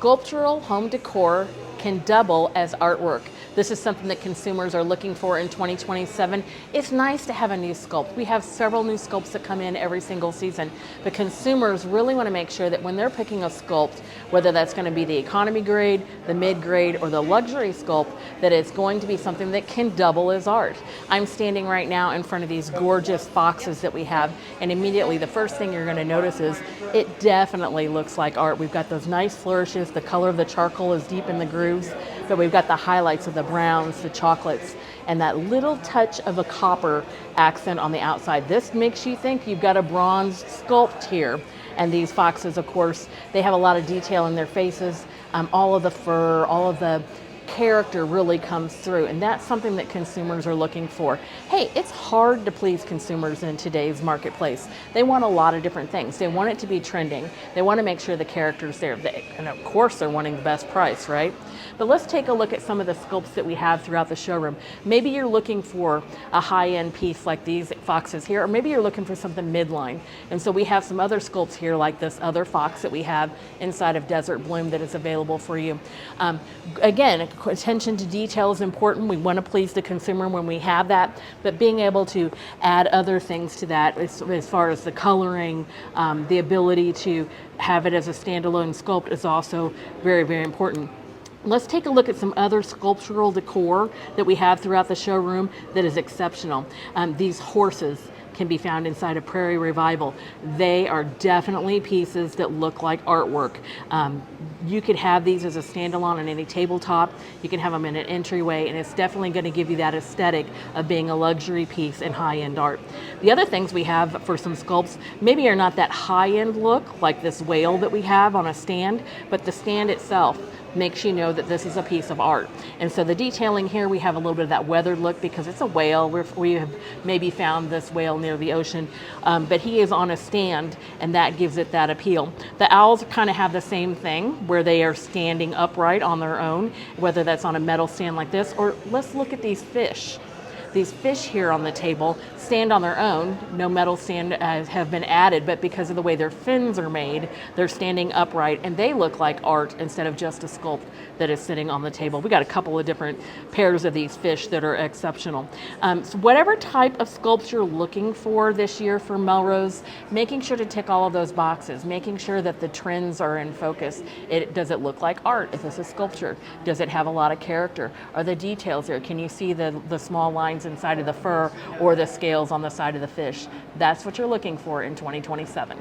Sculptural home decor can double as artwork. This is something that consumers are looking for in 2027. It's nice to have a new sculpt. We have several new sculpts that come in every single season, but consumers really want to make sure that when they're picking a sculpt, whether that's going to be the economy grade, the mid grade, or the luxury sculpt, that it's going to be something that can double as art. I'm standing right now in front of these gorgeous foxes that we have, and immediately the first thing you're going to notice is it definitely looks like art. We've got those nice flourishes, the color of the charcoal is deep in the grooves, but we've got the highlights of the browns, the chocolates, and that little touch of a copper accent on the outside. This makes you think you've got a bronze sculpt here. And these foxes, of course, they have a lot of detail in their faces. All of the fur, all of the character really comes through, and that's something that consumers are looking for. Hey, it's hard to please consumers in today's marketplace. They want a lot of different things. They want it to be trending. They want to make sure the character's there. And of course, they're wanting the best price, right? But let's take a look at some of the sculpts that we have throughout the showroom. Maybe you're looking for a high-end piece like these foxes here, or maybe you're looking for something midline. And so we have some other sculpts here, like this other fox that we have inside of Desert Bloom that is available for you. Again, attention to detail is important. We want to please the consumer when we have that, but being able to add other things to that as far as the coloring, the ability to have it as a standalone sculpt is also very, very important. Let's take a look at some other sculptural decor that we have throughout the showroom that is exceptional. These horses can be found inside of Prairie Revival. They are definitely pieces that look like artwork. You could have these as a standalone on any tabletop. You can have them in an entryway, and it's definitely going to give you that aesthetic of being a luxury piece in high-end art. The other things we have for some sculpts maybe are not that high-end look, like this whale that we have on a stand, but the stand itself makes you know that this is a piece of art. And so the detailing here, we have a little bit of that weathered look because it's a whale. We have maybe found this whale near the ocean, but he is on a stand, and that gives it that appeal. The owls kind of have the same thing, where they are standing upright on their own, whether that's on a metal stand like this, or let's look at these fish. These fish here on the table stand on their own. No metal stand have been added, but because of the way their fins are made, they're standing upright, and they look like art instead of just a sculpt that is sitting on the table. We got a couple of different pairs of these fish that are exceptional. So whatever type of sculpts you're looking for this year for Melrose, making sure to tick all of those boxes, making sure that the trends are in focus. Does it look like art? Is this a sculpture? Does it have a lot of character? Are the details there? Can you see the small lines inside of the fur or the scales on the side of the fish? That's what you're looking for in 2027.